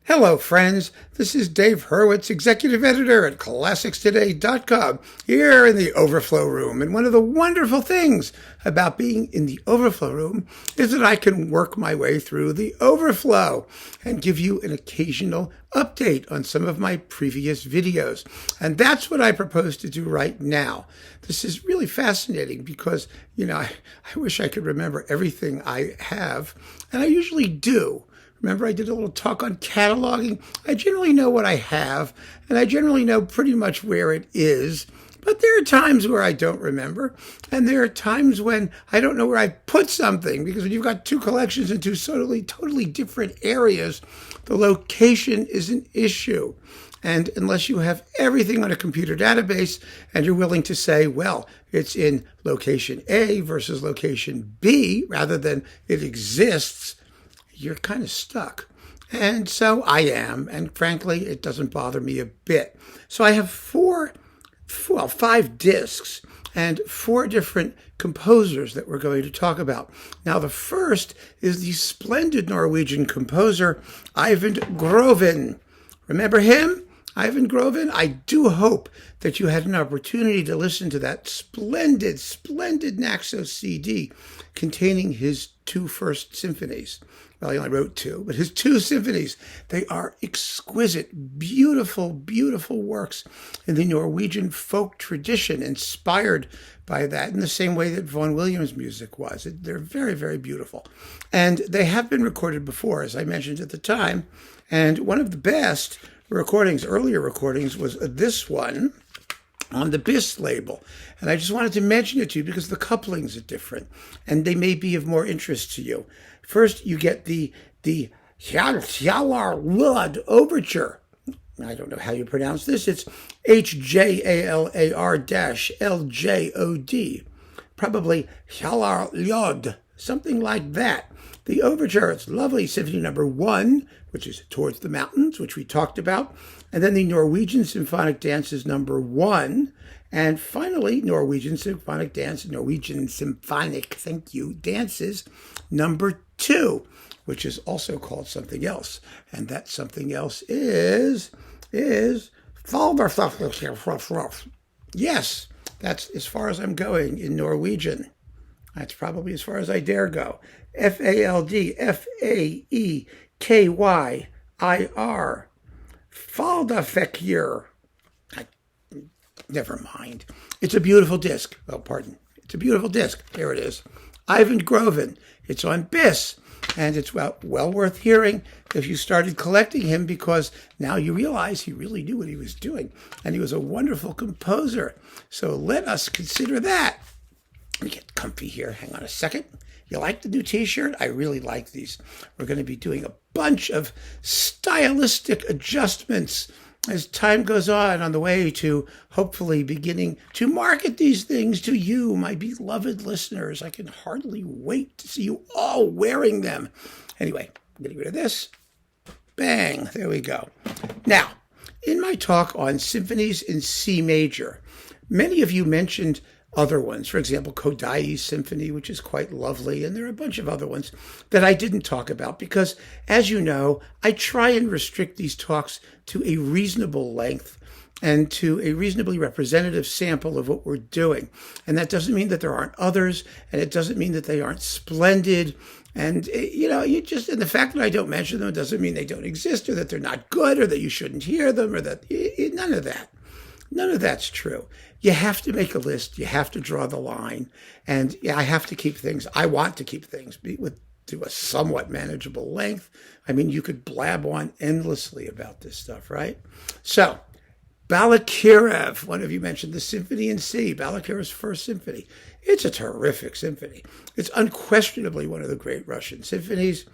Hello, friends. This is Dave Hurwitz, executive editor at ClassicsToday.com, here in the Overflow Room. And one of the wonderful things about being in the Overflow Room is that I can work my way through the overflow and give you an occasional update on some of my previous videos. And that's what I propose to do right now. This is really fascinating because, I wish I could remember everything I have, and I usually do. Remember, I did a little talk on cataloging. I generally know what I have, and I generally know pretty much where it is. But there are times where I don't remember, and there are times when I don't know where I put something, because when you've got two collections in two totally different areas, the location is an issue. And unless you have everything on a computer database and you're willing to say, well, it's in location A versus location B, rather than it exists, you're kind of stuck. And so I am, and frankly, it doesn't bother me a bit. So I have five discs and four different composers that we're going to talk about. Now, the first is the splendid Norwegian composer, Eivind Groven. Remember him? Eivind Groven? I do hope that you had an opportunity to listen to that splendid Naxos CD containing his two first symphonies. Well, he only wrote two, but his two symphonies, they are exquisite, beautiful works in the Norwegian folk tradition, inspired by that in the same way that Vaughan Williams' music was. They're very beautiful. And they have been recorded before, as I mentioned at the time. And one of the best earlier recordings, was this one on the BIS label. And I just wanted to mention it to you because the couplings are different and they may be of more interest to you. First, you get the Hjalar Overture. I don't know how you pronounce this. It's HJALAR-LJOD. Probably Hjalar, something like that. The Overture, it's lovely. Symphony number 1, which is Towards the Mountains, which we talked about. And then the Norwegian Symphonic Dances number 1. And finally, Norwegian Symphonic Dances number 2, which is also called something else. And that something else is Yes, that's as far as I'm going in Norwegian. That's probably as far as I dare go. FALDFAEKYIR. Faldafekir. Never mind. It's a beautiful disc. Oh, pardon. It's a beautiful disc. Here it is. Eivind Groven. It's on BIS. And it's well worth hearing if you started collecting him, because now you realize he really knew what he was doing. And he was a wonderful composer. So let us consider that. Let me get comfy here. Hang on a second. You like the new t-shirt? I really like these. We're going to be doing a bunch of stylistic adjustments as time goes on the way to hopefully beginning to market these things to you, my beloved listeners. I can hardly wait to see you all wearing them. Anyway, I'm getting rid of this. Bang. There we go. Now, in my talk on symphonies in C major, many of you mentioned other ones. For example, Kodai's Symphony, which is quite lovely. And there are a bunch of other ones that I didn't talk about because, as you know, I try and restrict these talks to a reasonable length and to a reasonably representative sample of what we're doing. And that doesn't mean that there aren't others, and it doesn't mean that they aren't splendid. And, and the fact that I don't mention them doesn't mean they don't exist or that they're not good or that you shouldn't hear them or that, none of that. None of that's true. You have to make a list. You have to draw the line. And I have to keep things. I want to keep things to a somewhat manageable length. I mean, you could blab on endlessly about this stuff, right? So, Balakirev, one of you mentioned the Symphony in C, Balakirev's first symphony. It's a terrific symphony. It's unquestionably one of the great Russian symphonies.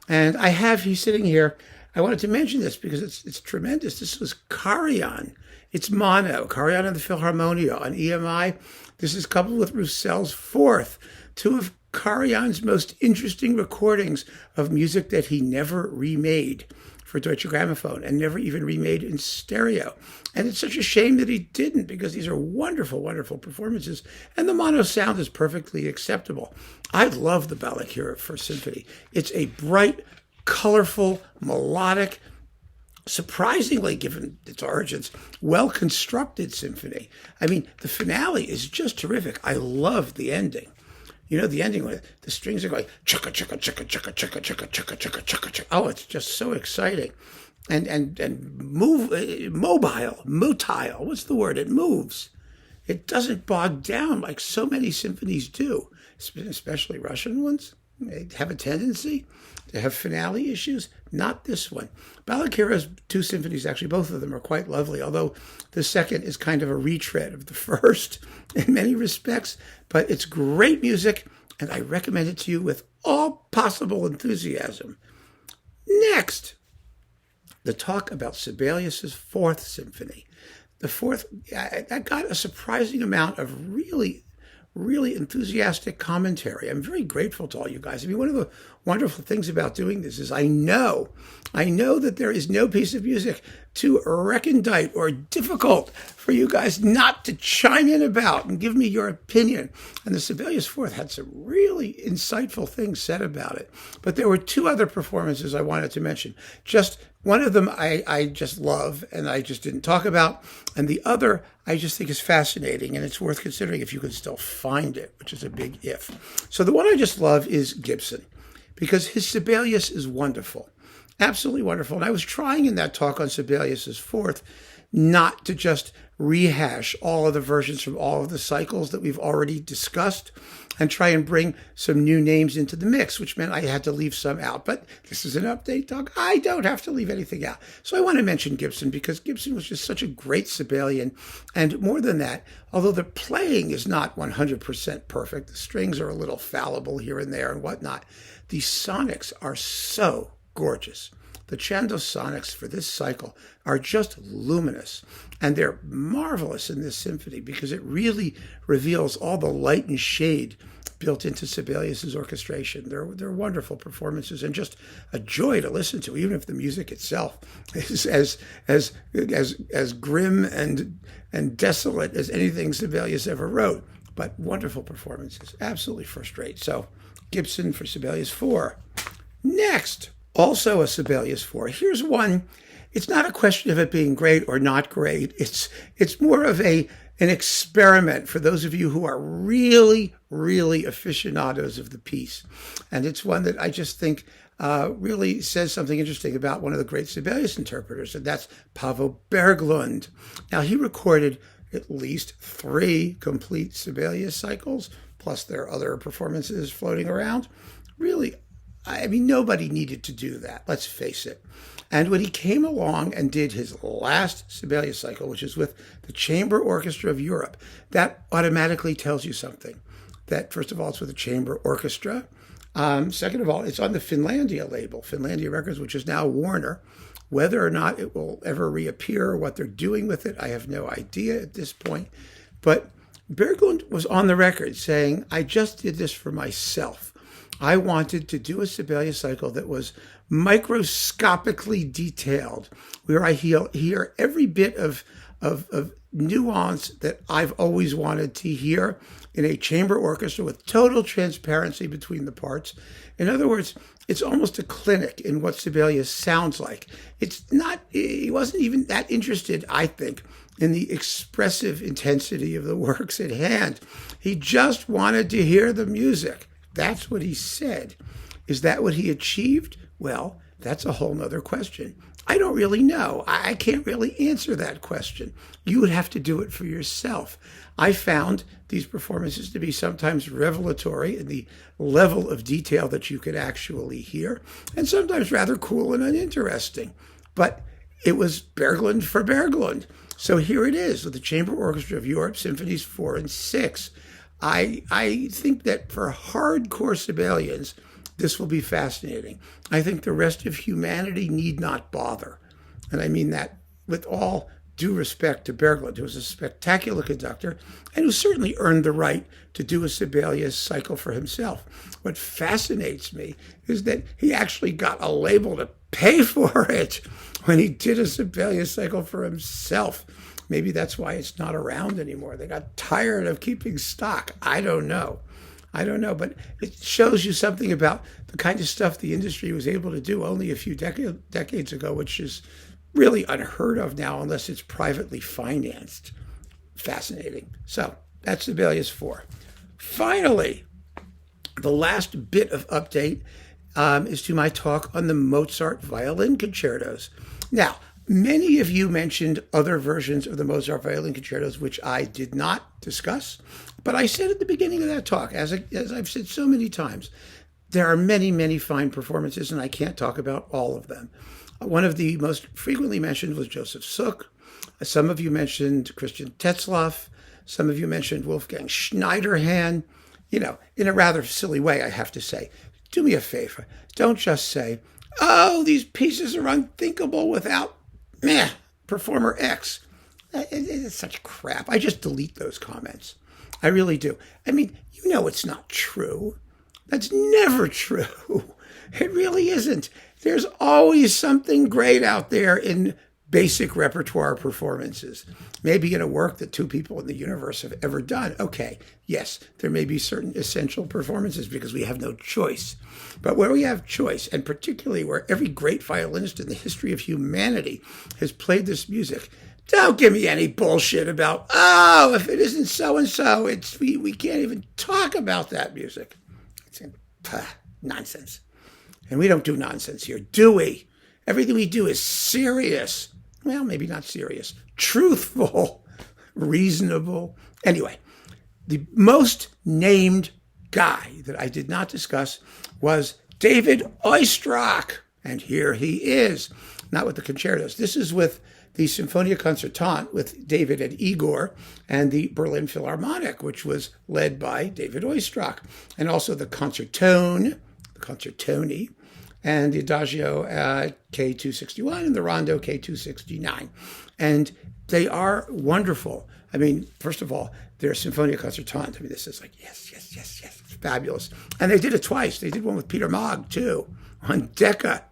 And he's sitting here. I wanted to mention this because it's tremendous. This was Karajan. It's mono, Karajan and the Philharmonia on EMI. This is coupled with Roussel's fourth, two of Karajan's most interesting recordings of music that he never remade for Deutsche Grammophon and never even remade in stereo. And it's such a shame that he didn't, because these are wonderful performances. And the mono sound is perfectly acceptable. I love the Balakirev First Symphony. It's a bright, colorful, melodic, surprisingly, given its origins, well-constructed symphony. I mean, the finale is just terrific. I love the ending. You know, the ending where the strings are going chugga chugga chugga chugga chugga chugga chugga chugga chugga chugga. Oh, it's just so exciting, and motile. What's the word? It moves. It doesn't bog down like so many symphonies do, especially Russian ones. They have a tendency to have finale issues. Not this one. Balakirev's two symphonies, actually, both of them are quite lovely, although the second is kind of a retread of the first in many respects. But it's great music, and I recommend it to you with all possible enthusiasm. Next, the talk about Sibelius's Fourth Symphony. The fourth, I got a surprising amount of really enthusiastic commentary. I'm very grateful to all you guys. I mean, one of the wonderful things about doing this is I know that there is no piece of music too recondite or difficult for you guys not to chime in about and give me your opinion. And the Sibelius Fourth had some really insightful things said about it. But there were two other performances I wanted to mention. Just one of them I just love and I just didn't talk about. And the other I just think is fascinating and it's worth considering if you can still find it, which is a big if. So the one I just love is Gibson, because his Sibelius is wonderful. Absolutely wonderful. And I was trying in that talk on Sibelius's Fourth not to just rehash all of the versions from all of the cycles that we've already discussed and try and bring some new names into the mix, which meant I had to leave some out. But this is an update talk. I don't have to leave anything out. So I want to mention Gibson because Gibson was just such a great Sibelian. And more than that, although the playing is not 100% perfect, the strings are a little fallible here and there and whatnot, the sonics are so gorgeous. The Chandos sonics for this cycle are just luminous, and they're marvelous in this symphony because it really reveals all the light and shade built into Sibelius's orchestration. They're wonderful performances and just a joy to listen to, even if the music itself is as grim and desolate as anything Sibelius ever wrote. But wonderful performances, absolutely first rate. So Gibson for Sibelius 4. Next, also a Sibelius 4. Here's one. It's not a question of it being great or not great. It's more of an experiment for those of you who are really aficionados of the piece. And it's one that I just think really says something interesting about one of the great Sibelius interpreters, and that's Pavel Berglund. Now, he recorded at least 3 complete Sibelius cycles, plus there are other performances floating around. Really, I mean, nobody needed to do that, let's face it. And when he came along and did his last Sibelius cycle, which is with the Chamber Orchestra of Europe, that automatically tells you something. That, first of all, it's with a chamber orchestra. Second of all, it's on the Finlandia label, Finlandia Records, which is now Warner. Whether or not it will ever reappear or what they're doing with it, I have no idea at this point. But Berglund was on the record saying, I just did this for myself. I wanted to do a Sibelius cycle that was microscopically detailed, where I hear every bit of nuance that I've always wanted to hear in a chamber orchestra with total transparency between the parts. In other words, it's almost a clinic in what Sibelius sounds like. He wasn't even that interested, I think, in the expressive intensity of the works at hand. He just wanted to hear the music. That's what he said. Is that what he achieved? Well, that's a whole nother question. I don't really know. I can't really answer that question. You would have to do it for yourself. I found these performances to be sometimes revelatory in the level of detail that you could actually hear, and sometimes rather cool and uninteresting. But it was Berglund for Berglund. So here it is with the Chamber Orchestra of Europe, Symphonies 4 and 6. I think that for hardcore Sibelians, this will be fascinating. I think the rest of humanity need not bother. And I mean that with all due respect to Berglund, who was a spectacular conductor and who certainly earned the right to do a Sibelius cycle for himself. What fascinates me is that he actually got a label to pay for it when he did a Sibelius cycle for himself. Maybe that's why it's not around anymore. They got tired of keeping stock. I don't know, but it shows you something about the kind of stuff the industry was able to do only a few decades ago, which is really unheard of now unless it's privately financed. Fascinating. So that's Sibelius 4. Finally, the last bit of update is to my talk on the Mozart violin concertos. Now, many of you mentioned other versions of the Mozart violin concertos, which I did not discuss. But I said at the beginning of that talk, as I've said so many times, there are many, many fine performances, and I can't talk about all of them. One of the most frequently mentioned was Joseph Suk. Some of you mentioned Christian Tetzlaff. Some of you mentioned Wolfgang Schneiderhan. You know, in a rather silly way, I have to say. Do me a favor. Don't just say, oh, these pieces are unthinkable without performer X. It's such crap. I just delete those comments. I really do. I mean, you know it's not true. That's never true. It really isn't. There's always something great out there in basic repertoire performances. Maybe in a work that two people in the universe have ever done. Okay, yes, there may be certain essential performances because we have no choice. But where we have choice, and particularly where every great violinist in the history of humanity has played this music, don't give me any bullshit about, oh, if it isn't so-and-so, we can't even talk about that music. It's nonsense. And we don't do nonsense here, do we? Everything we do is serious. Well, maybe not serious. Truthful, reasonable. Anyway, the most named guy that I did not discuss was David Oistrakh. And here he is. Not with the concertos. This is with the Symphonia Concertante with David and Igor, and the Berlin Philharmonic, which was led by David Oistrakh, and also the Concertone, the Concertoni, and the Adagio K261 and the Rondo K269. And they are wonderful. I mean, first of all, their Symphonia Concertante. I mean, this is like, yes. It's fabulous. And they did it twice. They did one with Peter Maag, too, on Decca.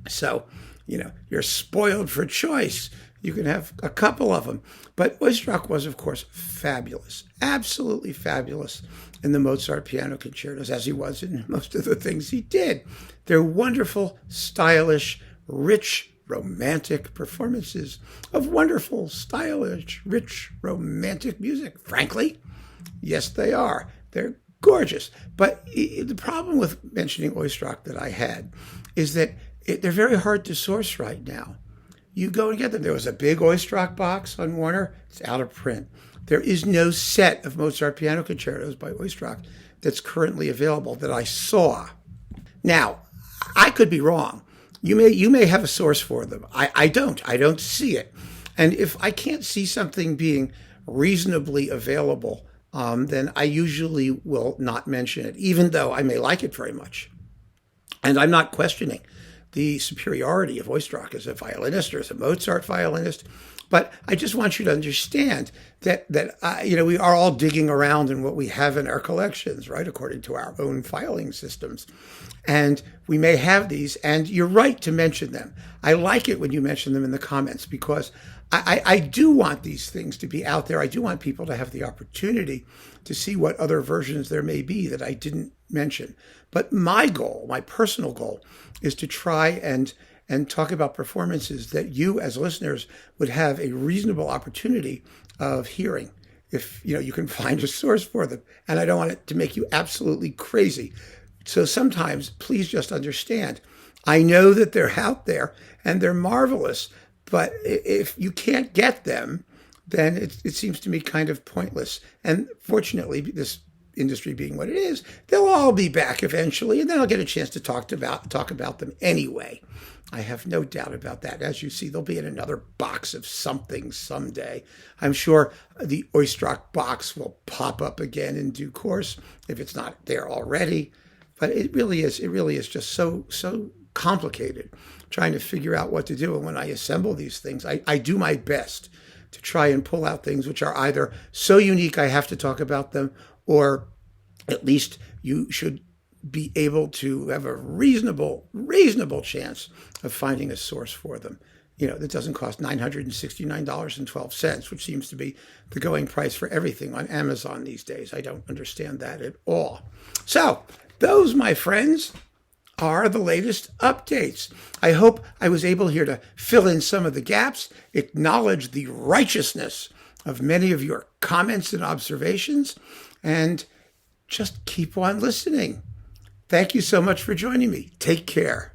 So, you know, you're spoiled for choice. You can have a couple of them. But Oistrakh was, of course, fabulous, absolutely fabulous in the Mozart piano concertos, as he was in most of the things he did. They're wonderful, stylish, rich, romantic performances of wonderful, stylish, rich, romantic music. Frankly, yes, they are. They're gorgeous. But the problem with mentioning Oistrakh that I had is that they're very hard to source right now. You go and get them. There was a big Oistrakh box on Warner. It's out of print. There is no set of Mozart piano concertos by Oistrakh that's currently available that I saw. Now, I could be wrong. You may have a source for them. I don't. I don't see it. And if I can't see something being reasonably available, then I usually will not mention it, even though I may like it very much. And I'm not questioning the superiority of Oistrakh as a violinist or as a Mozart violinist. But I just want you to understand that we are all digging around in what we have in our collections, right, according to our own filing systems. And we may have these, and you're right to mention them. I like it when you mention them in the comments because I do want these things to be out there. I do want people to have the opportunity to see what other versions there may be that I didn't mention. But my goal, my personal goal, is to try and talk about performances that you as listeners would have a reasonable opportunity of hearing if you can find a source for them. And I don't want it to make you absolutely crazy. So sometimes please just understand, I know that they're out there and they're marvelous, but if you can't get them, then it seems to me kind of pointless. And fortunately, this industry being what it is, they'll all be back eventually, and then I'll get a chance to talk about them anyway. I have no doubt about that. As you see, they'll be in another box of something someday. I'm sure the Oistrakh box will pop up again in due course if it's not there already. But it really is just so complicated trying to figure out what to do. And when I assemble these things, I do my best to try and pull out things which are either so unique I have to talk about them, or at least you should be able to have a reasonable chance of finding a source for them. That doesn't cost $969.12, which seems to be the going price for everything on Amazon these days. I don't understand that at all. So those, my friends, are the latest updates. I hope I was able here to fill in some of the gaps, acknowledge the righteousness of many of your comments and observations, and just keep on listening. Thank you so much for joining me. Take care.